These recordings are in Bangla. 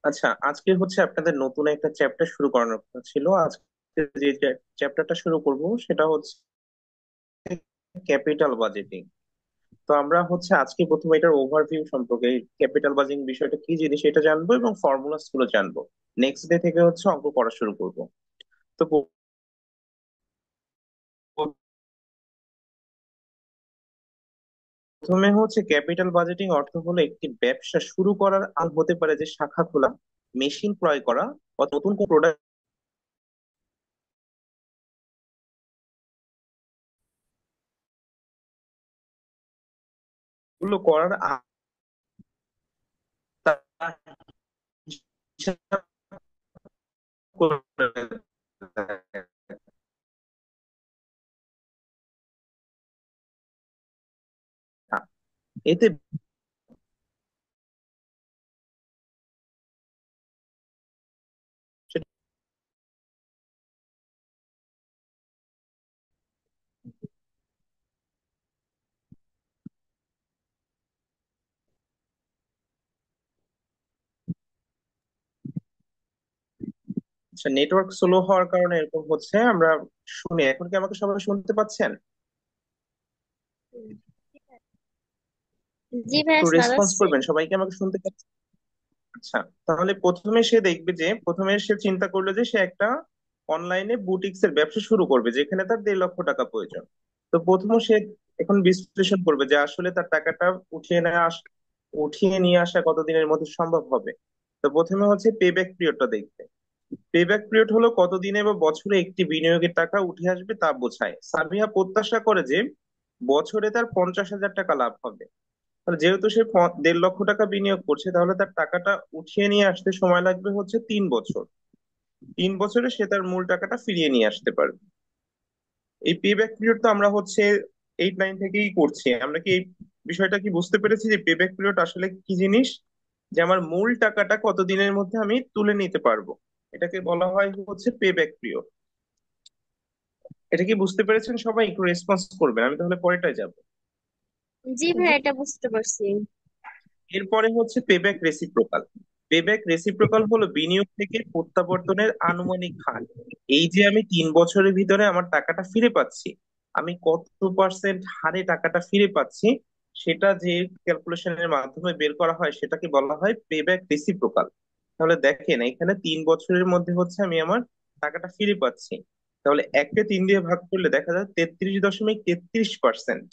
আচ্ছা, আজকে হচ্ছে আপনাদের নতুন একটা চ্যাপ্টার শুরু করানোর কথা ছিল। আজকে যে চ্যাপ্টারটা শুরু করব সেটা হচ্ছে ক্যাপিটাল বাজেটিং। তো আমরা হচ্ছে আজকে প্রথমে এটার ওভারভিউ সম্পর্কে, ক্যাপিটাল বাজেটিং বিষয়টা কি জিনিস এটা জানবো এবং ফর্মুলাস গুলো জানবো। নেক্সট ডে থেকে হচ্ছে অঙ্ক করা শুরু করব। তো প্রথমে হচ্ছে ক্যাপিটাল বাজেটিং অর্থ হলো একটি ব্যবসা শুরু করার আগ হতে পারে যে শাখা খোলা, মেশিন ক্রয় করা, অথবা নতুন কোন প্রোডাক্ট গুলো করার হিসাব করে দেখা। এতে আচ্ছা, নেটওয়ার্ক স্লো হওয়ার কারণে এরকম হচ্ছে। আমরা শুনি, এখন কি আমাকে সবাই শুনতে পাচ্ছেন? জি একটু ভাইয়া শোনা রেসপন্স যাচ্ছে। করবেন, সবাই কি আমাকে শুনতে পাচ্ছেন? আচ্ছা, তাহলে প্রথমে সে দেখবে যে প্রথমে সে চিন্তা করলো যে সে একটা অনলাইনে বুটিক্স এর ব্যবসা শুরু করবে, যেখানে তার 1.5 লক্ষ টাকা প্রয়োজন। তো প্রথমে সে এখন বিশ্লেষণ করবে যে আসলে তার টাকাটা উঠিয়ে নিয়ে আসা কতদিনের মধ্যে সম্ভব হবে। তো প্রথমে হচ্ছে পে ব্যাক পিরিয়ডটা দেখবে। পে ব্যাক পিরিয়ড হলো কতদিনে বা বছরে একটি বিনিয়োগের টাকা উঠে আসবে তা বোঝায়। সাবিহা প্রত্যাশা করে যে বছরে তার 50,000 টাকা লাভ হবে। আর যেহেতু সে 1.5 লক্ষ টাকা বিনিয়োগ করছে, তাহলে তার টাকাটা উঠিয়ে নিয়ে আসতে সময় লাগবে হচ্ছে 3 বছর। 3 বছরে সে তার মূল টাকাটা ফিরিয়ে নিয়ে আসতে পারবে। এই পে ব্যাক পিরিয়ড তো আমরা হচ্ছে 8-9 থেকেই করছি। আমরা কি এই বিষয়টা কি বুঝতে পেরেছি যে পে ব্যাক পিরিয়ড আসলে কি জিনিস? যে আমার মূল টাকাটা কতদিনের মধ্যে আমি তুলে নিতে পারবো, এটাকে বলা হয় হচ্ছে পে ব্যাক পিরিয়ড। এটা কি বুঝতে পেরেছেন সবাই? একটু রেসপন্স করবেন, আমি তাহলে পরেরটায় যাব। জি ভাইয়া এটা বুঝতে পারছি। এরপরে হচ্ছে পেব্যাক রেসিপ্রোকাল। পেব্যাক রেসিপ্রোকাল হলো বিনিয়োগ থেকে প্রত্যাবর্তনের আনুমানিক হার। এই যে আমি 3 বছরের ভিতরে আমার টাকাটা ফিরে পাচ্ছি, আমি কত পার্সেন্ট হারে টাকাটা ফিরে পাচ্ছি, সেটা যে ক্যালকুলেশনের মাধ্যমে বের করা হয় সেটাকে বলা হয় পেব্যাক রেসিপ্রোকাল। তাহলে দেখেন, এখানে 3 বছরের মধ্যে হচ্ছে আমি আমার টাকাটা ফিরে পাচ্ছি। তাহলে 1-3 দিয়ে ভাগ করলে দেখা যায় 33.33%।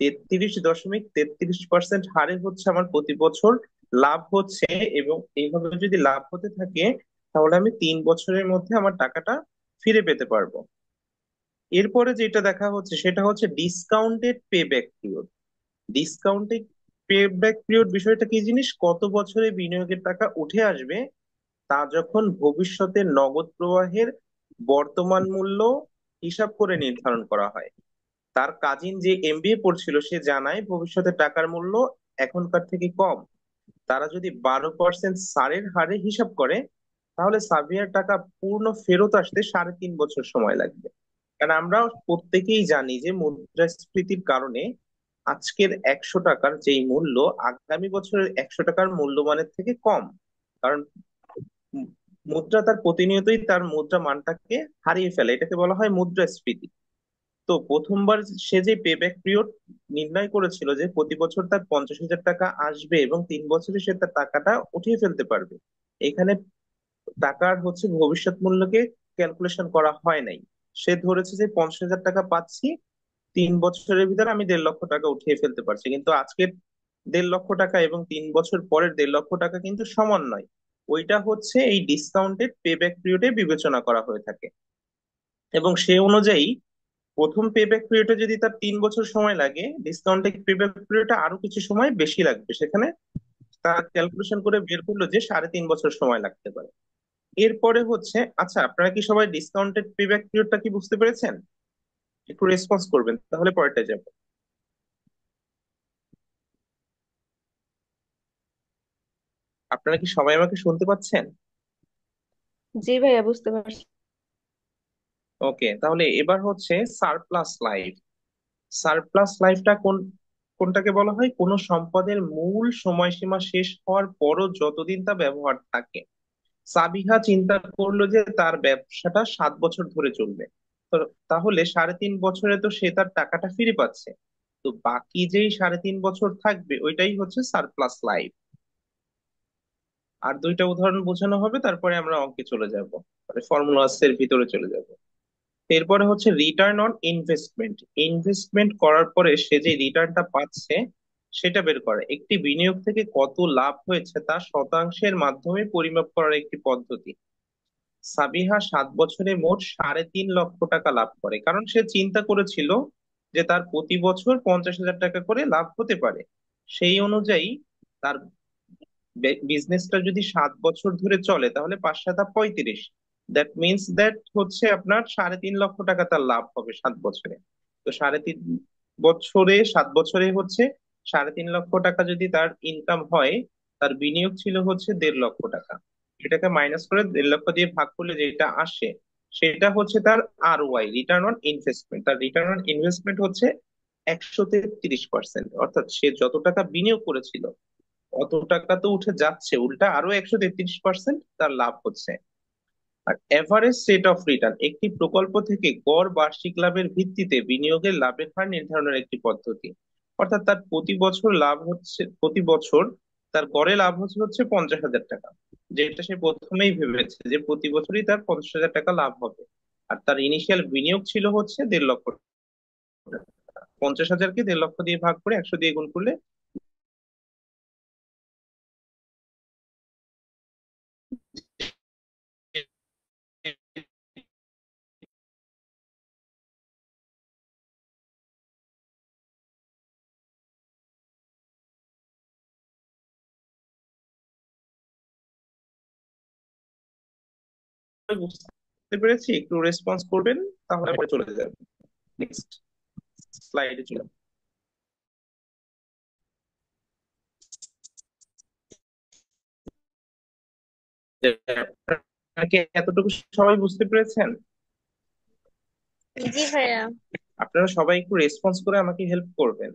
33.33% হারে হচ্ছে আমার প্রতি বছর লাভ হচ্ছে। এবং এইভাবে যদি লাভ হতে থাকে, তাহলে আমি 3 বছরের মধ্যে আমার টাকাটা ফিরে পেতে পারবো। এরপরে যেটা দেখা হচ্ছে সেটা হচ্ছে discounted pay back period. Discounted pay back period বিষয়টা কি জিনিস? কত বছরে বিনিয়োগের টাকা উঠে আসবে তা যখন ভবিষ্যতের নগদ প্রবাহের বর্তমান মূল্য হিসাব করে নির্ধারণ করা হয়। তার কাজিন যে এমবিএ পড়ছিল সে জানায় ভবিষ্যতে টাকার মূল্য এখনকার থেকে কম। তারা যদি 12% ছাড়ের হারে হিসাব করে, তাহলে সাভিয়ার টাকা পূর্ণ ফেরত আসতে 3.5 বছর সময় লাগবে। কারণ আমরা প্রত্যেকেই জানি যে মুদ্রাস্ফীতির কারণে আজকের 100 টাকার যেই মূল্য, আগামী বছরের 100 টাকার মূল্যমানের থেকে কম। কারণ মু- মুদ্রা তার প্রতিনিয়তই তার মুদ্রা মানটাকে হারিয়ে ফেলে, এটাকে বলা হয় মুদ্রাস্ফীতি। তো প্রথমবার সে যে পে ব্যাক পিরিয়ড নির্ণয় করেছিল যে প্রতি বছর তার 50,000 টাকা আসবে এবং 3 বছরে সে তার টাকাটা উঠিয়ে ফেলতে পারবে, এখানে টাকার হচ্ছে ভবিষ্যৎ মূল্যকে ক্যালকুলেশন করা হয় নাই। সে ধরেছে যে 50,000 টাকা পাচ্ছি, 3 বছরের ভিতরে আমি 1.5 লক্ষ টাকা উঠিয়ে ফেলতে পারছি। কিন্তু আজকের 1.5 লক্ষ টাকা এবং 3 বছর পরের 1.5 লক্ষ টাকা কিন্তু সমান নয়। ওইটা হচ্ছে এই ডিসকাউন্টেড পে ব্যাক পিরিয়ডে বিবেচনা করা হয়ে থাকে। এবং সে অনুযায়ী প্রথম পে ব্যাক পিরিয়ডে যদি তার 3 বছর সময় লাগে, ডিসকাউন্টে পে ব্যাক পিরিয়ডে আরো কিছু সময় বেশি লাগবে। সেখানে তার ক্যালকুলেশন করে বের করলো যে 3.5 বছর সময় লাগতে পারে। এরপরে হচ্ছে, আচ্ছা আপনারা কি সবাই ডিসকাউন্টেড পে ব্যাক পিরিয়ডটা কি বুঝতে পেরেছেন? একটু রেসপন্স করবেন, তাহলে পরেরটা যাব। আপনারা কি সবাই আমাকে শুনতে পাচ্ছেন? জি ভাইয়া বুঝতে পারছি। ওকে, তাহলে এবার হচ্ছে সারপ্লাস লাইফ। সারপ্লাস লাইফটা কোন? কোনটাকে বলা হয় কোনো সম্পদের মূল সময়সীমা শেষ হওয়ার পরও যতদিন তা ব্যবহার থাকে। সাবিহা চিন্তা করলো যে তার ব্যবসাটা 7 বছর ধরে চলবে। তো তাহলে 3.5 বছরে তো সে তার টাকাটা ফিরে পাচ্ছে। তো বাকি যেই 3.5 বছর থাকবে ওইটাই হচ্ছে সারপ্লাস লাইফ। আর দুইটা উদাহরণ বোঝানো হবে, তারপরে আমরা অঙ্কে চলে যাব, মানে ফর্মুলাস এর ভিতরে চলে যাব। এরপরে হচ্ছে রিটার্ন অন ইনভেস্টমেন্ট। ইনভেস্টমেন্ট করার পরে সে যে রিটার্নটা পাচ্ছে সেটা বের করে একটি বিনিয়োগ থেকে কত লাভ হয়েছে তা শতাংশের মাধ্যমে পরিমাপ করার একটি পদ্ধতি। সাবিহা 7 বছরে মোট 3.5 লক্ষ টাকা লাভ করে, কারণ সে চিন্তা করেছিল যে তার প্রতি বছর 50,000 টাকা করে লাভ হতে পারে। সেই অনুযায়ী তার বিজনেসটা যদি 7 বছর ধরে চলে তাহলে 5 7 35, দ্যাট মিনস দ্যাট হচ্ছে আপনার 3.5 লক্ষ টাকা তার লাভ হবে 7 বছরে। তো 3.5 বছরে 7 বছরে হচ্ছে 3.5 লক্ষ টাকা যদি তার ইনকাম হয়, তার বিনিয়োগ ছিল হচ্ছে 1.5 লক্ষ টাকা। এটাকে মাইনাস করে 1.5 লক্ষ দিয়ে ভাগ করলে যেটা আসে সেটা হচ্ছে তার ROI, রিটার্ন অন ইনভেস্টমেন্ট। তার রিটার্ন অন ইনভেস্টমেন্ট হচ্ছে 133%। অর্থাৎ সে যত টাকা বিনিয়োগ করেছিল অত টাকা তো উঠে যাচ্ছে, উল্টা আরো 133% তার লাভ হচ্ছে। আর এভারেজ রেট অফ রিটার্ন একটি প্রকল্প থেকে গড় বার্ষিক লাভের ভিত্তিতে বিনিয়োগের লাভের হার নির্ধারণের একটি পদ্ধতি। অর্থাৎ তার প্রতি বছর লাভ হচ্ছে, প্রতি বছর তার গড়ে লাভ হচ্ছে 50,000 টাকা, যেটা সে প্রথমেই ভেবেছে যে প্রতি বছরই তার 50,000 টাকা লাভ হবে। আর তার ইনিশিয়াল বিনিয়োগ ছিল হচ্ছে 1.5 লক্ষ টাকা। 50,000কে 1.5 লক্ষ দিয়ে ভাগ করে 100 দিয়ে গুণ করলে বুঝতে পেরেছি, একটু রেসপন্স করবেন, তাহলে পরে চলে যাবে নেক্সট স্লাইডে চলে। আপনারা কি এতটুকু সবাই বুঝতে পেরেছেন? জি ভাইয়া। আপনারা সবাই একটু রেসপন্স করে আমাকে হেল্প করবেন।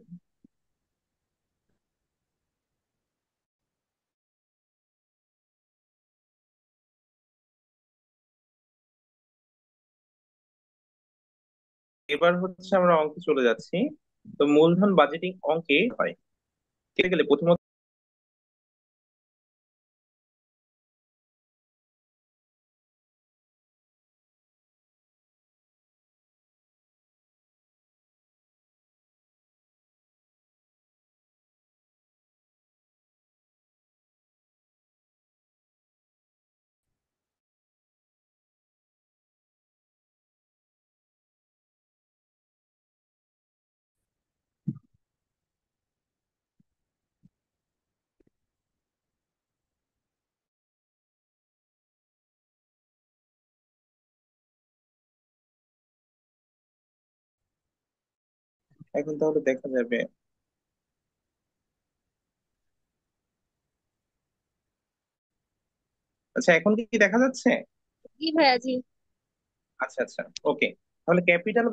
এবার হচ্ছে আমরা অঙ্কে চলে যাচ্ছি। তো মূলধন বাজেটিং অঙ্কে হয় ঠিক গেলে প্রথমত এখন তাহলে দেখা যাবে। আচ্ছা, এখন কি দেখা যাচ্ছে? জি ভাইয়া। জি। আচ্ছা আচ্ছা, ওকে। তাহলে ক্যাপিটাল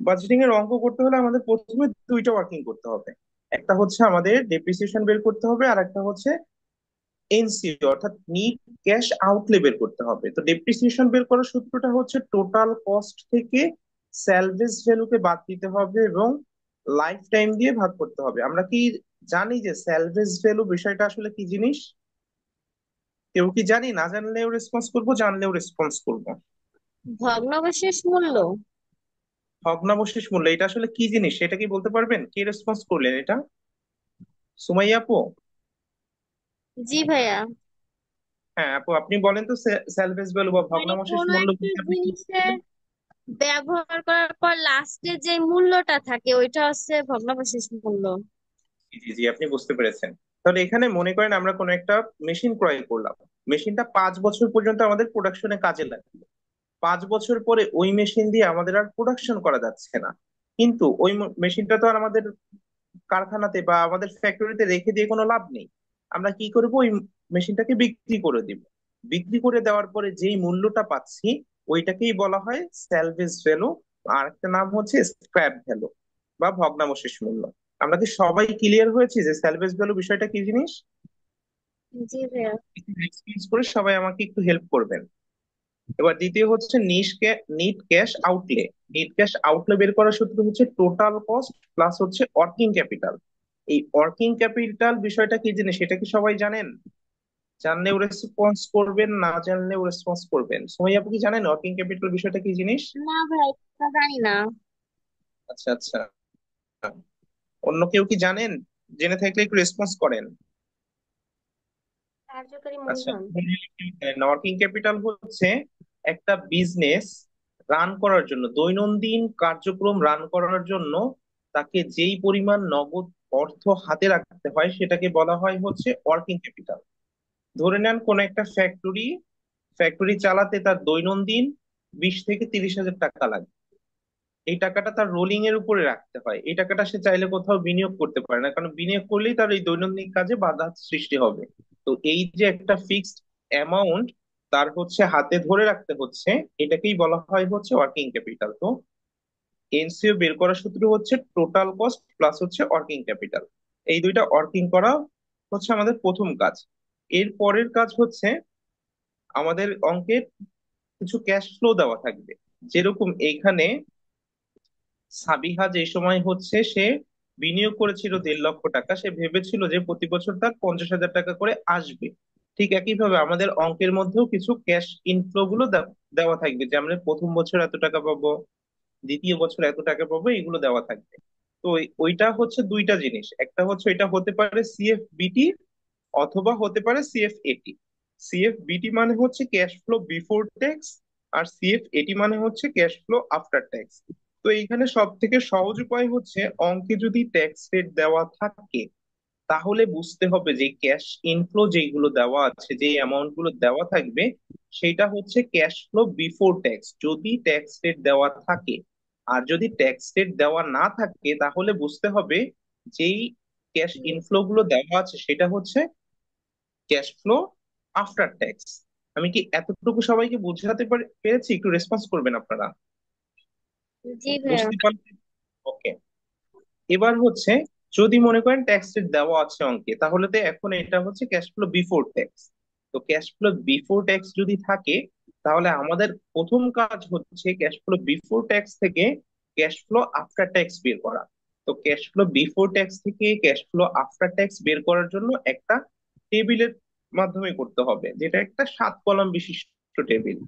বাজেটিং এর অঙ্ক করতে হলে আমাদের প্রথমে দুইটা ওয়ার্কিং করতে হবে। একটা হচ্ছে আমাদের ডেপ্রিসিয়েশন বের করতে হবে, আর একটা হচ্ছে এনসিও অর্থাৎ নিট ক্যাশ আউটলে বের করতে হবে। তো ডেপ্রিসিয়েশন বের করার সূত্রটা হচ্ছে টোটাল কস্ট থেকে স্যালভেজ ভ্যালুকে বাদ দিতে হবে এবং লাইফ টাইম দিয়ে ভাগ করতে হবে। আমরা কি জানি যে স্যালভেজ ভ্যালু বিষয়টা আসলে কি জিনিস? কেউ কি জানি? না জানলেও রেসপন্স করবো, জানলেও রেসপন্স করবো। ভগ্নাবশেষ মূল্য। ভগ্নাবশেষ মূল্য এটা আসলে কি জিনিস সেটা কি বলতে পারবেন? কে রেসপন্স করলেন এটা? সুমাইয়া আপু? জি ভাইয়া। হ্যাঁ আপু, আপনি বলেন তো স্যালভেজ ভ্যালু বা মানে ভগ্নাবশেষ কোনো মূল্য একটা বলতে আপনি কি জিনিসের বুঝলেন? ব্যবহার করার পর লাস্টে যে মূল্যটা থাকে ওইটা হচ্ছে ভগ্নাবশেষ মূল্য। জি জি জি, আপনি বুঝতে পেরেছেন। তাহলে এখানে মনে করেন আমরা কোনো একটা মেশিন ক্রয় করলাম। মেশিনটা 5 বছর পর্যন্ত আমাদের প্রোডাকশনে কাজে লাগবে। 5 বছর পরে ওই মেশিন দিয়ে আমাদের আর প্রোডাকশন করা যাচ্ছে না। কিন্তু ওই মেশিনটা তো আর আমাদের কারখানাতে বা আমাদের ফ্যাক্টরিতে রেখে দিয়ে কোনো লাভ নেই। আমরা কি করব, ওই মেশিনটাকে বিক্রি করে দিব। বিক্রি করে দেওয়ার পরে যেই মূল্যটা পাচ্ছি ওইটাকেই বলা হয় স্যালভেজ ভ্যালু। আর একটা নাম হচ্ছে স্ক্র্যাপ ভ্যালু বা ভগ্নাবশেষ মূল্য। আমরা কি সবাই ক্লিয়ার হয়েছি যে স্যালভেজ ভ্যালু বিষয়টা কি জিনিস? জি ভাইয়া। এক্সপিরিয়েন্স করে সবাই আমাকে একটু হেল্প করবেন। এবার দ্বিতীয় হচ্ছে NEET cash outlay. NEET cash outlay বের করার সূত্র হচ্ছে টোটাল কস্ট প্লাস হচ্ছে ওয়ার্কিং ক্যাপিটাল। এই ওয়ার্কিং ক্যাপিটাল বিষয়টা কি জিনিস সেটা কি সবাই জানেন? জানলেও রেসপন্স করবেন, না জানলেও রেসপন্স করবেন। সোমাই আপু কি জানেন ওয়ার্কিং ক্যাপিটাল বিষয়টা কি জিনিস? না ভাই, তা জানি না। আচ্ছা আচ্ছা। অন্য কেউ কি জানেন? জেনে থাকলে একটু রেসপন্স করেন। কার্যকরী আচ্ছা, মূলধন। ওয়ার্কিং ক্যাপিটাল হচ্ছে একটা বিজনেস রান করার জন্য, দৈনন্দিন কার্যক্রম রান করার জন্য তাকে যেই পরিমাণ নগদ অর্থ হাতে রাখতে হয় সেটাকে বলা হয় হচ্ছে ওয়ার্কিং ক্যাপিটাল। ধরে নেন কোন একটা ফ্যাক্টরি চালাতে তার দৈনন্দিন 20 থেকে 30 হাজার টাকা লাগে। এই টাকাটা তার রোলিং এর উপরে রাখতে হয়, এই টাকাটা সে চাইলে কোথাও বিনিয়োগ করতে পারে না, কারণ বিনিয়োগ করলেই তার এই দৈনন্দিন কাজে বাধা সৃষ্টি হবে। তো এই যে একটা ফিক্সড অ্যামাউন্ট তার হচ্ছে হাতে ধরে রাখতে হচ্ছে, এটাকেই বলা হয় হচ্ছে ওয়ার্কিং ক্যাপিটাল। তো এনসিও বের করার সূত্র হচ্ছে টোটাল কস্ট প্লাস হচ্ছে ওয়ার্কিং ক্যাপিটাল। এই দুইটা ওয়ার্কিং করা হচ্ছে আমাদের প্রথম কাজ। এর পরের কাজ হচ্ছে আমাদের অঙ্কের কিছু ক্যাশ ফ্লো দেওয়া থাকবে। যেরকম এইখানে সাবিহা যে সময় হচ্ছে সে বিনিয়োগ করেছিল 1.5 লক্ষ টাকা, সে ভেবেছিল যে প্রতি বছর তার 50 হাজার টাকা করে আসবে। ঠিক একইভাবে আমাদের অঙ্কের মধ্যেও কিছু ক্যাশ ইনফ্লো গুলো দেওয়া থাকবে, যে আমরা প্রথম বছর এত টাকা পাবো, দ্বিতীয় বছর এত টাকা পাবো, এগুলো দেওয়া থাকবে। তো ওইটা হচ্ছে দুইটা জিনিস, একটা হচ্ছে এটা হতে পারে সিএফবিটি অথবা হতে পারে সিএফএটি। সিএফবিটি মানে হচ্ছে ক্যাশ ফ্লো বিফোর ট্যাক্স, আর সিএফএটি মানে হচ্ছে ক্যাশ ফ্লো আফটার ট্যাক্স। তো এইখানে সব থেকে সহজ উপায় হচ্ছে অঙ্কে যদি ট্যাক্স রেট দেওয়া থাকে তাহলে বুঝতে হবে যে ক্যাশ ইনফ্লো যেগুলো দেওয়া আছে, যে অ্যামাউন্ট গুলো দেওয়া থাকবে সেটা হচ্ছে ক্যাশ ফ্লো বিফোর ট্যাক্স যদি ট্যাক্স রেট দেওয়া থাকে। আর যদি ট্যাক্স রেট দেওয়া না থাকে তাহলে বুঝতে হবে যেই ক্যাশ ইনফ্লো গুলো দেওয়া আছে সেটা হচ্ছে ক্যাশ ফ্লো আফটার ট্যাক্স। আমি কি এতটুকু সবাইকে বোঝাতে পেরেছি? একটু রেসপন্স করবেন আপনারা। জি ভাইয়া। বুঝতে পারলেন? ওকে। এবার হচ্ছে যদি মনে করেন ট্যাক্স রেট দেওয়া আছে অঙ্কে, তাহলে তো এখন এটা হচ্ছে ক্যাশ ফ্লো বিফোর ট্যাক্স। তো ক্যাশ ফ্লো বিফোর ট্যাক্স যদি থাকে তাহলে আমাদের প্রথম কাজ হচ্ছে ক্যাশ ফ্লো বিফোর ট্যাক্স থেকে ক্যাশ ফ্লো আফটার ট্যাক্স বের করা। তো ক্যাশ ফ্লো বিফোর ট্যাক্স থেকে ক্যাশ ফ্লো আফটার ট্যাক্স বের করার জন্য একটা টেবিলের মাধ্যমে করতে হবে, যেটা একটা 7 কলাম বিশিষ্ট টেবিল।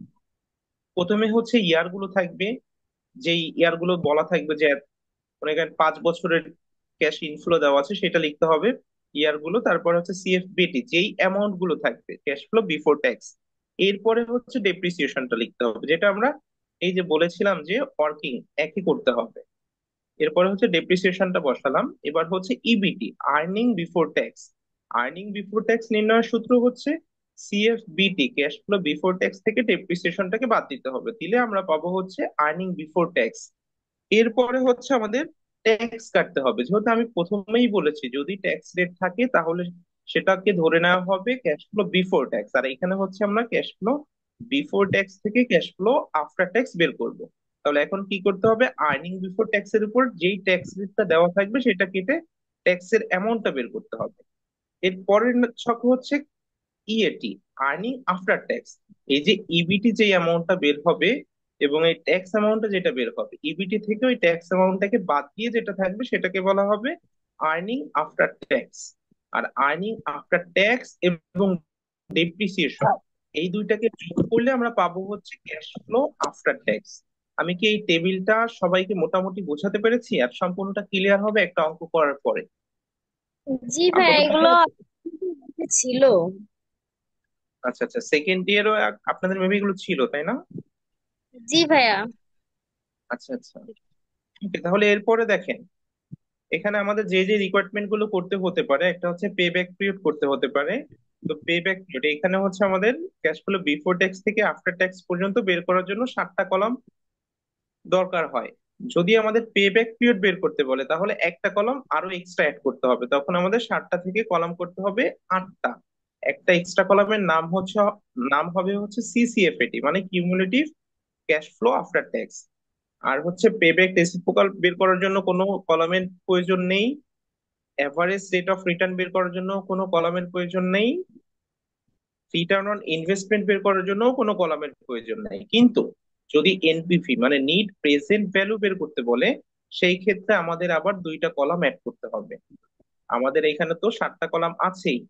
প্রথমে হচ্ছে ইয়ার গুলো থাকবে, যেই ইয়ার গুলো বলা থাকবে যে মনে করেন 5 বছরের ক্যাশ ইনফ্লো দেওয়া আছে সেটা লিখতে হবে ইয়ার গুলো। তারপর হচ্ছে সিএফবিটি যেই অ্যামাউন্ট গুলো থাকবে ক্যাশ ফ্লো বিফোর ট্যাক্স। এরপরে হচ্ছে ডেপ্রিসিয়েশনটা লিখতে হবে, যেটা আমরা এই যে বলেছিলাম যে ওয়ার্কিং একই করতে হবে। এরপরে হচ্ছে ডেপ্রিসিয়েশনটা বসালাম। এবার হচ্ছে EBIT, earning before tax. Earning before tax নির্ণয়ের সূত্র হচ্ছে সিএফবিটি, ক্যাশ ফ্লো বিফোর ট্যাক্স থেকে ডেপ্রিসিয়েশনটাকে বাদ দিতে হবে, দিলে আমরা পাবো হচ্ছে আর্নিং বিফোর ট্যাক্স। এরপরে হচ্ছে আমাদের ট্যাক্স কাটতে হবে, যেহেতু আমি প্রথমেই বলেছি যদি ট্যাক্স রেট থাকে তাহলে সেটাকে ধরে নেওয়া হবে ক্যাশ ফ্লো বিফোর ট্যাক্স। আর এখানে হচ্ছে আমরা ক্যাশ ফ্লো বিফোর ট্যাক্স থেকে ক্যাশ ফ্লো আফটার ট্যাক্স বের করব। তাহলে এখন কি করতে হবে, আর্নিং বিফোর ট্যাক্স এর উপর যেই ট্যাক্স রেটটা দেওয়া থাকবে সেটা কেটে ট্যাক্সের অ্যামাউন্টটা বের করতে হবে। এর পরের ছক হচ্ছে ইএটি, আর্নিং আফটার ট্যাক্স। এই যে ইবিটি যে অ্যামাউন্টটা বের হবে এবং এই ট্যাক্স অ্যামাউন্টটা যেটা বের হবে, ইবিটি থেকে ওই ট্যাক্স অ্যামাউন্টটাকে বাদ দিয়ে যেটা থাকবে সেটাকে বলা হবে আর্নিং আফটার ট্যাক্স। আর আর্নিং আফটার ট্যাক্স এবং ডেপ্রিসিয়েশন এই দুইটাকে যোগ করলে আমরা পাবো হচ্ছে ক্যাশ ফ্লো আফটার ট্যাক্স। আমি কি এই টেবিলটা সবাইকে মোটামুটি বোঝাতে পেরেছি? আর সম্পূর্ণটা ক্লিয়ার হবে একটা অঙ্ক করার পরে। জি ভাইয়া, আপাতত এগুলো ছিল। আচ্ছা আচ্ছা, সেকেন্ড ইয়ারও আপনাদের মেবি এগুলো ছিল তাই না? জি ভাইয়া। আচ্ছা আচ্ছা। ঠিক আছে, তাহলে এরপরে দেখেন এখানে আমাদের যে যে রিকোয়ারমেন্ট গুলো করতে হতে পারে, একটা হচ্ছে পে ব্যাক পিরিয়ড করতে হতে পারে। তো পে ব্যাক পিরিয়ড এখানে হচ্ছে আমাদের ক্যাশ ফ্লো বিফোর ট্যাক্স থেকে আফটার ট্যাক্স পর্যন্ত বের করার জন্য 7টা কলাম দরকার হয়। যদি আমাদের পে ব্যাক পিরিয়ড বের করতে বলে তাহলে একটা কলাম আরো এক্সট্রা অ্যাড করতে হবে, তখন আমাদের 7টা থেকে কলাম করতে হবে 8টা। একটা এক্সট্রা কলামের নাম হবে হচ্ছে সিসিএফএটি, মানে cumulative cash flow after tax. আর হচ্ছে পেব্যাক রেসিপ্রোকাল বের করার জন্য কোনো কলামের প্রয়োজন নেই, এভারেজ রেট অফ রিটার্ন বের করার জন্য কোনো কলামের প্রয়োজন নেই, রিটার্ন অন ইনভেস্টমেন্ট বের করার জন্য কোনো কলামের প্রয়োজন নেই। কিন্তু যদি এনপিভি মানে নিট প্রেজেন্ট ভ্যালু বের করতে বলে, সেই ক্ষেত্রে আমাদের আবার দুইটা কলাম অ্যাড করতে হবে। আমাদের এখানে তো 7টা কলাম আছেই,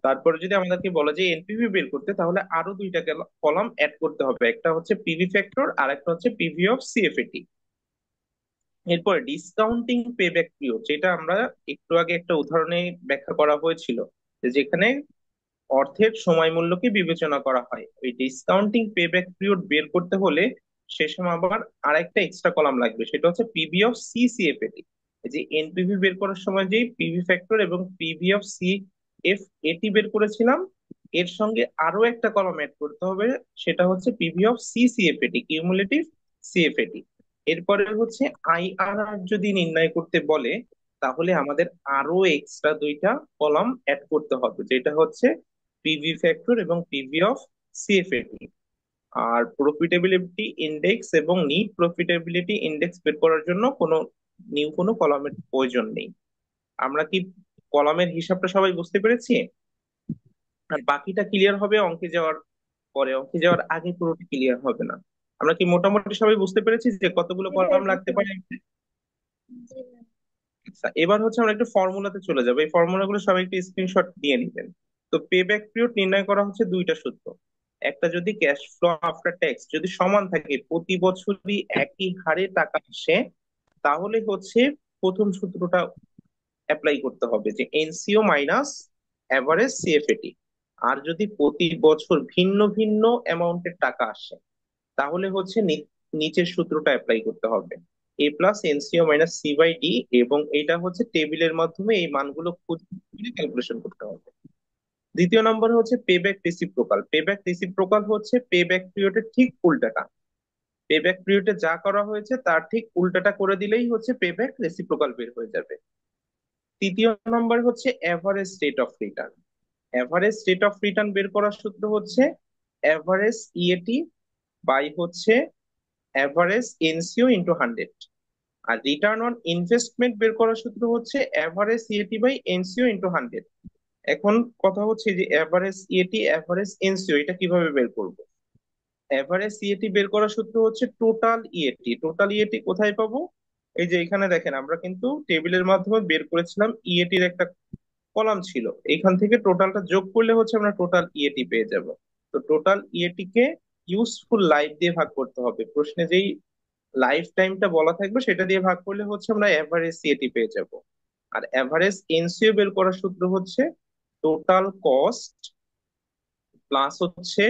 তারপরে যদি আমাদেরকে বলে যে এনপিভি বের করতে, তাহলে আরো দুইটা কলাম অ্যাড করতে হবে। একটা হচ্ছে পিভি ফ্যাক্টর আর একটা হচ্ছে পিভি অফ সিএফএটি। এরপর ডিসকাউন্টিং পেব্যাক পিরিয়ড, যেটা আমরা একটু আগে একটা উদাহরণে ব্যাখ্যা করা হয়েছিল, যে যেখানে অর্থের সময় মূল্যকে বিবেচনা করা হয়, ওই ডিসকাউন্টিং পেব্যাক পিরিয়ড বের করতে হলে সে সময় আবার আরেকটা এক্সট্রা কলাম লাগবে, সেটা হচ্ছে পিভি অফ সিসিএফএটি। এই যে এনপিভি বের করার সময় যেই পিভি ফ্যাক্টর এবং পিভি অফ সি এফ এটি বের করেছিলাম, এর সঙ্গে আরো একটা কলাম অ্যাড করতে হবে, সেটা হচ্ছে পিভি অফ সিসিএফএটি, কিউমুলেটিভ সিএফএটি। এরপরে হচ্ছে আইআরআর যদি নির্ণয় করতে বলে, তাহলে আমাদের আরো এক্সট্রা দুইটা কলাম অ্যাড করতে হবে, যেটা হচ্ছে পিভি ফ্যাক্টর এবং পিভি অফ সিএফএটি। আর প্রফিটেবিলিটি ইন্ডেক্স এবং নিট প্রফিটেবিলিটি ইন্ডেক্স বের করার জন্য কোনো কলামের প্রয়োজন নেই। আমরা কি কলামের হিসাবটা সবাই বুঝতে পেরেছি? আর বাকিটা ক্লিয়ার হবে অঙ্কে যাওয়ার পরে, অঙ্কে যাওয়ার আগে পুরোটা ক্লিয়ার হবে না। আমরা কি মোটামুটি সবাই বুঝতে পেরেছি যে কতগুলো জি ভাইয়া কলাম বুঝতে লাগতে পারে? পারছি। জি ভাইয়া। আচ্ছা, এবার হচ্ছে আমরা একটু ফর্মুলাতে চলে যাবো। এই ফর্মুলাগুলো সবাই একটু স্ক্রিনশট দিয়ে নিবেন। তো পে ব্যাক পিরিয়ড নির্ণয় করা হচ্ছে দুইটা সূত্র। একটা, যদি ক্যাশ ফ্লো আফটার ট্যাক্স যদি সমান থাকে, প্রতি বছরই একই হারে টাকা আসে, তাহলে হচ্ছে প্রথম সূত্রটা অ্যাপ্লাই করতে হবে, যে এনসিও মাইনাস অ্যাভারেজ সিএফএটি। আর যদি প্রতি বছর ভিন্ন ভিন্ন অ্যামাউন্টের টাকা আসে, তাহলে হচ্ছে নিচের সূত্রটা অ্যাপ্লাই করতে হবে, A plus NCO minus C by D. এবং এটা হচ্ছে টেবিলের মাধ্যমে এই মানগুলো খুঁজে ক্যালকুলেশন করতে হবে। দ্বিতীয় নম্বর হচ্ছে পেব্যাক রেসিপ্রোকাল। পেব্যাক রেসিপ্রোকাল হচ্ছে পেব্যাক পিরিয়ডের ঠিক উল্টাটা। পেব্যাক পিরিয়ডে যা করা হয়েছে তার ঠিক উল্টাটা করে দিলেই হচ্ছে পেব্যাক রেসিপ্রোকাল বের হয়ে যাবে। তৃতীয় নম্বর হচ্ছে average rate of return. Average rate of return বের করার সূত্র হচ্ছে এভারেজ ইএটি বাই হচ্ছে এভারেজ এনসিও ইন্টু 100। আর রিটার্ন অন ইনভেস্টমেন্ট বের করার সূত্র হচ্ছে average EAT by NCO into 100। এখন কথা হচ্ছে যে এভারেজ ইএটি এভারেজ এনসিও এটা কিভাবে বের করব? এভারেজ ইএটি বের করার সূত্র হচ্ছে টোটাল ইএটি। টোটাল ইএটি কোথায় পাবো? এই যে এখানে দেখেন, আমরা কিন্তু টেবিলের মাধ্যমে বের করেছিলাম, ইএটির একটা কলাম ছিল, এইখান থেকে টোটালটা যোগ করলে হচ্ছে আমরা টোটাল ইএটি পেয়ে যাব। তো টোটাল ইএটি কে ইউজফুল লাইফ দিয়ে ভাগ করতে হবে, প্রশ্নে যেই লাইফ টাইমটা বলা থাকবে সেটা দিয়ে ভাগ করলে হচ্ছে আমরা এভারেজ সিএটি পেয়ে যাব। আর এভারেজ এনসিও বের করার সূত্র হচ্ছে টোটাল কস্ট প্লাস হচ্ছে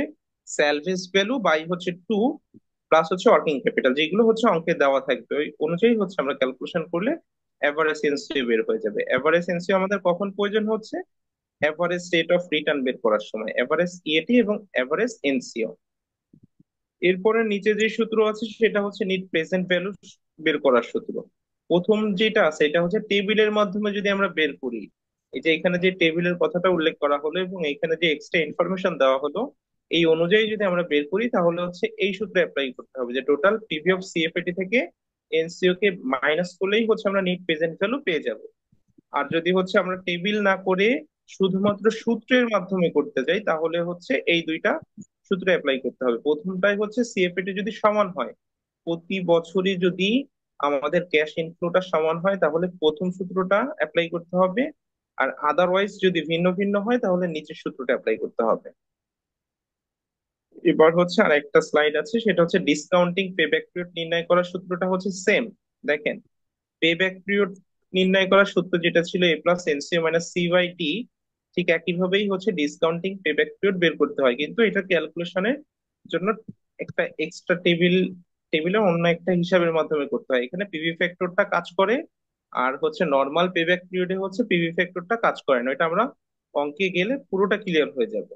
স্যালভেজ ভ্যালু বাই হচ্ছে 2 প্লাস হচ্ছে ওয়ার্কিং ক্যাপিটাল, যেগুলো হচ্ছে অঙ্কে দেওয়া থাকবে ওই অনুযায়ী হচ্ছে আমরা ক্যালকুলেশন করলে এভারেজ এনসিও বের হয়ে যাবে। এভারেজ এনসিও আমাদের কখন প্রয়োজন হচ্ছে? এভারেজ রেট অফ রিটার্ন বের করার সময়, এভারেজ ইএটি এবং এভারেজ এনসিও। এরপরে নিচে যে সূত্র আছে সেটা হচ্ছে নিট প্রেজেন্ট ভ্যালু বের করার সূত্র। প্রথম যেটা আছে এটা হচ্ছে টেবিলের মাধ্যমে যদি আমরা বের করি, এই যে এখানে যে টেবিলের কথাটা উল্লেখ করা হলো এবং এখানে যে এক্সট্রা ইনফরমেশন দেওয়া হলো, এই অনুযায়ী যদি আমরা বের করি, তাহলে হচ্ছে এই সূত্রে অ্যাপ্লাই করতে হবে, যে টোটাল পিভি অফ সিএফএটি থেকে এনসিও কে মাইনাস করলেই হচ্ছে আমরা নিট প্রেজেন্ট ভ্যালু পেয়ে যাব। আর যদি হচ্ছে আমরা টেবিল না করে শুধুমাত্র সূত্রের মাধ্যমে করতে যাই, তাহলে হচ্ছে এই দুইটা সূত্র অ্যাপ্লাই করতে হবে। প্রথমটাই হচ্ছে সিএফএটি যদি সমান হয়, প্রতি বছরই যদি আমাদের ক্যাশ ইনফ্লোটা সমান হয়, তাহলে প্রথম সূত্রটা অ্যাপ্লাই করতে হবে। আর আদারওয়াইজ যদি ভিন্ন ভিন্ন হয়, তাহলে নিচের সূত্রটা অ্যাপ্লাই করতে হবে। এবার হচ্ছে আর একটা স্লাইড আছে, সেটা হচ্ছে ডিসকাউন্টিং পেব্যাক পিরিয়ড নির্ণয় করার সূত্রটা হচ্ছে সেম। দেখেন, পেব্যাক পিরিয়ড নির্ণয় করার সূত্র যেটা ছিল A plus NCO minus C by D, ঠিক একইভাবেই হচ্ছে ডিসকাউন্টিং পেব্যাক পিরিয়ড বের করতে হয়, কিন্তু এটা ক্যালকুলেশনের জন্য একটা এক্সট্রা টেবিলে অন্য একটা হিসাবের মাধ্যমে করতে হয়। এখানে পিভি ফ্যাক্টরটা কাজ করে, আর হচ্ছে নর্মাল পেব্যাক পিরিয়ডে হচ্ছে পিভি ফ্যাক্টরটা কাজ করে না। এটা আমরা অঙ্কে গেলে পুরোটা ক্লিয়ার হয়ে যাবে।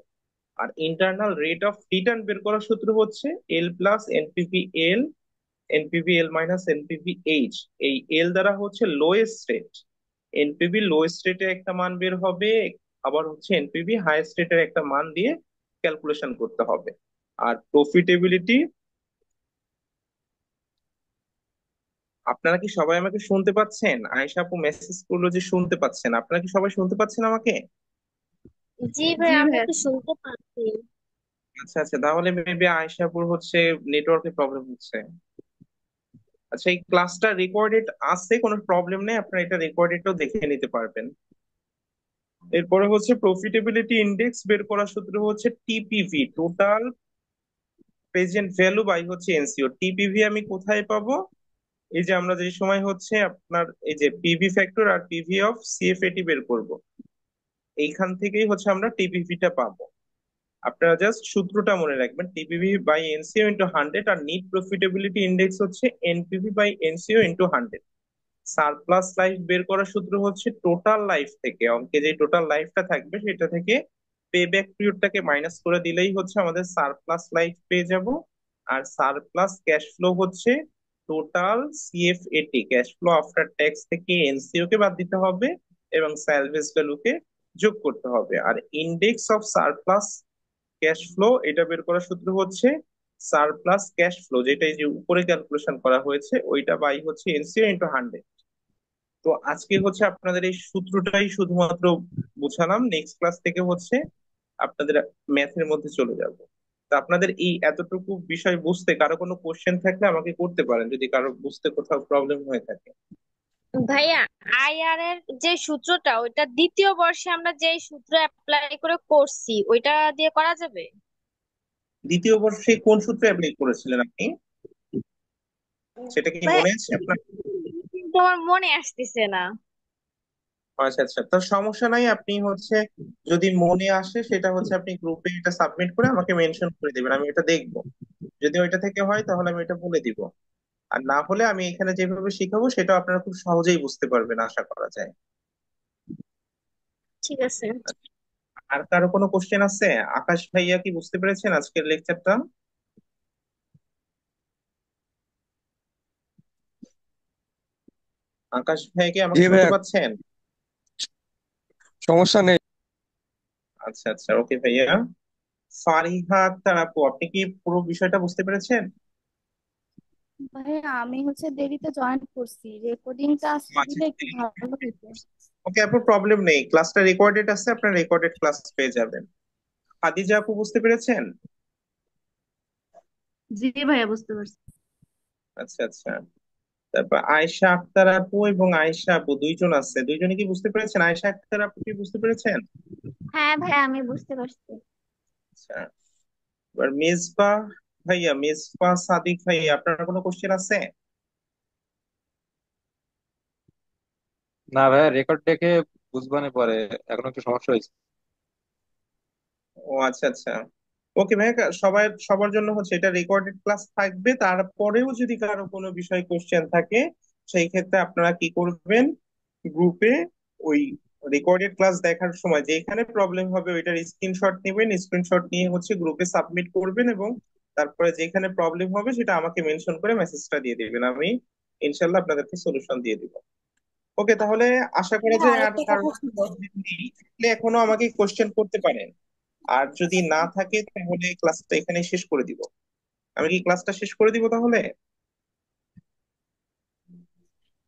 আর ইন্টারনাল রেট অফ রিটার্ন বের করার সূত্র হচ্ছে এল প্লাস এনপিভি এল, NPV L minus NPV H. এই এল দ্বারা হচ্ছে লোয়েস্ট রেট, এনপিভি লোয়েস্ট রেটের একটা মান বের হবে, আবার হচ্ছে এনপিভি হাইয়েস্ট রেটের একটা মান দিয়ে ক্যালকুলেশন করতে হবে। আর প্রফিটেবিলিটি আপনারা কি সবাই আমাকে শুনতে পাচ্ছেন? আয়েশা আপু মেসেজ করলো যে শুনতে পাচ্ছেন। আপনারা কি সবাই শুনতে পাচ্ছেন আমাকে? জি ভাই, জি আমরা ভাইয়া। তো শুনতে পাচ্ছি। আচ্ছা আচ্ছা, তাহলে মেবি আয়েশা আপুর হচ্ছে নেটওয়ার্কের প্রবলেম হচ্ছে। আচ্ছা, এই ক্লাসটা রেকর্ডেড আছে, কোনো প্রবলেম নেই, আপনারা এটা রেকর্ডেডও দেখে নিতে পারবেন। এরপরে হচ্ছে প্রফিটেবিলিটি ইন্ডেক্স বের করার সূত্র হচ্ছে TPV, total present value by হচ্ছে এনসিও। টিপিভি আমি কোথায় পাবো? এই যে আমরা যে সময় হচ্ছে আপনার এই যে পিভি ফ্যাক্টর আর পিভি অফ সিএফএটি বের করব, এইখান থেকেই হচ্ছে আমরা টিপিভিটা পাবো। আপনারা জাস্ট সূত্রটা মনে রাখবেন, টিপিভি বাই এনসিও ইন্টু 100, আর নিট প্রফিটেবিলিটি ইন্ডেক্স হচ্ছে NPV by NCO into 100। Surplus life বের করার সূত্র হচ্ছে টোটাল লাইফ থেকে, অঙ্কে যে টোটাল লাইফটা থাকবে সেটা থেকে পে ব্যাক পিরিয়ডটাকে মাইনাস করে দিলেই হচ্ছে আমাদের সারপ্লাস লাইফ পেয়ে যাব। আর সারপ্লাস ক্যাশ ফ্লো হচ্ছে total CFAT, cash flow after tax থেকে এনসিও কে বাদ দিতে হবে এবং স্যালভেজ ভ্যালুকে যোগ করতে হবে। আর index of surplus cash flow এটা বের করার সূত্র হচ্ছে সারপ্লাস ক্যাশ ফ্লো, যেটা এই যে উপরে ক্যালকুলেশন করা হয়েছে ওইটা বাই হচ্ছে এনসিও ইন্টু 100। তো আজকে হচ্ছে আপনাদের এই সূত্রটাই শুধুমাত্র বুঝালাম, নেক্সট ক্লাস থেকে হচ্ছে আপনাদের ম্যাথের মধ্যে চলে যাব। তো আপনাদের এই এতটুকু বিষয় বুঝতে কারো কোনো কোশ্চেন থাকলে আমাকে করতে পারেন, যদি কারো বুঝতে কোথাও প্রবলেম হয়ে থাকে। ভাইয়া, আইআর এর যে সূত্রটা, ওইটা দ্বিতীয় বর্ষে আমরা যে সূত্র অ্যাপ্লাই করে করছি ওইটা দিয়ে করা যাবে? দ্বিতীয় বর্ষে কোন সূত্রে অ্যাপ্লাই করেছিলেন আপনি? সেটা কি ভাইয়া, মনে আছে আপনার? কিন্তু আমার মনে আসতেছে না। আচ্ছা আচ্ছা, তো সমস্যা নাই, আপনি হচ্ছে যদি মনে আসে সেটা হচ্ছে আপনি গ্রুপে এটা সাবমিট করে আমাকে মেনশন করে দিবেন, আমি এটা দেখবো। যদি ওইটা থেকে হয় তাহলে আমি এটা বলে দিব। আর না হলে আমি এখানে যেভাবে শিখাবো সেটা আপনারা খুব সহজেই বুঝতে পারবেন আশা করা যায়। ঠিক আছে। আর কারো কোনো কোশ্চেন আছে? আকাশ ভাইয়া কি বুঝতে পেরেছেন আজকের লেকচারটা? আকাশ ভাইয়া কি আমাকে জি শুনতে ভাইয়া, পাচ্ছেন? সমস্যা নেই। আচ্ছা আচ্ছা, ওকে ভাইয়া। ফারিহা আক্তার আপু, আপনি কি পুরো বিষয়টা বুঝতে পেরেছেন? ভাইয়া আমি দেরিতে জয়েন করছি, রেকর্ডিংটা আজকে আচ্ছা, দিলে একটু ভালো হতো। ওকে আপু, প্রবলেম নেই, ক্লাসটা রেকর্ডেড আছে, আপনার রেকর্ডেড ক্লাস পেয়ে যাবেন। খাদিজা আপু বুঝতে পেরেছেন? জি ভাইয়া, বুঝতে পারছি। আচ্ছা আচ্ছা। তারপর আয়েশা আক্তার আপু এবং আয়েশা আপু দুইজন আছে, দুইজনে কি বুঝতে পেরেছেন? আয়েশা আক্তার আপু কি বুঝতে পেরেছেন? হ্যাঁ ভাইয়া, আমি বুঝতে পারছি। আচ্ছা। এবার মেজবা ভাইয়া, মেজবা সাদিক ভাইয়া, আপনার কোনো কোশ্চেন আছে? না ভাইয়া, রেকর্ড দেখে বুঝবানে পরে, এখন একটু সমস্যা হয়েছে। ও আচ্ছা আচ্ছা, ওকে ভাই। সবাই সবার জন্য হচ্ছে এটা রেকর্ডেড ক্লাস থাকবে, তারপরেও যদি কারো কোনো বিষয় কোশ্চেন থাকে সেই ক্ষেত্রে আপনারা কি করবেন, গ্রুপে ওই রেকর্ডেড ক্লাস দেখার সময় যেখানে প্রবলেম হবে ওইটার স্ক্রিনশট নেবেন, স্ক্রিনশট নিয়ে হচ্ছে গ্রুপে সাবমিট করবেন এবং তারপরে যেখানে প্রবলেম হবে সেটা আমাকে মেনশন করে মেসেজটা দিয়ে দিবেন, আমি ইনশাল্লাহ আপনাদেরকে সলিউশন দিয়ে দিব। ওকে, তাহলে আশা করা ভাইয়া যায় আর আরেকটা কারোর কথা কোনো ছিল। প্রবলেম নেই। থাকলে এখনো আমাকে কোশ্চেন করতে পারেন, আর যদি না থাকে তাহলে ক্লাসটা এখানে শেষ করে দিব। আমি কি ক্লাসটা শেষ করে দিব তাহলে?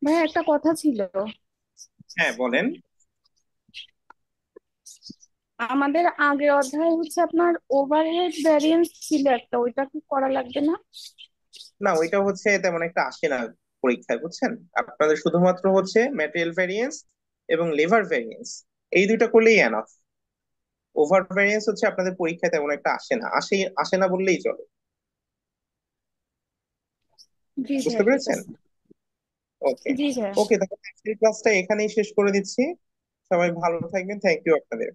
ভাইয়া একটা কথা ছিল। হ্যাঁ বলেন। আমাদের আগের অধ্যায়ে আপনার ওভারহেড ভ্যারিয়েন্স ছিল একটা, ওইটা কি করা লাগবে না? না, ওইটা হচ্ছে তেমন একটা আসে না পরীক্ষায়, বুঝছেন। আপনাদের শুধুমাত্র হচ্ছে ম্যাটেরিয়াল ভ্যারিয়েন্স এবং লেভার ভ্যারিয়েন্স, এই দুইটা করলেই এনাফ। ওভার ভ্যারিয়েন্স হচ্ছে আপনাদের পরীক্ষায় তেমন একটা আসে না, আসে আসে না বললেই চলে। জি বুঝতে ভাইয়া, ঠিক পেরেছেন? আছে। ওকে। জি ভাইয়া। ওকে, তাহলে আজকের ক্লাসটা এখানেই শেষ করে দিচ্ছি। সবাই ভালো থাকবেন, থ্যাংক ইউ আপনাদের।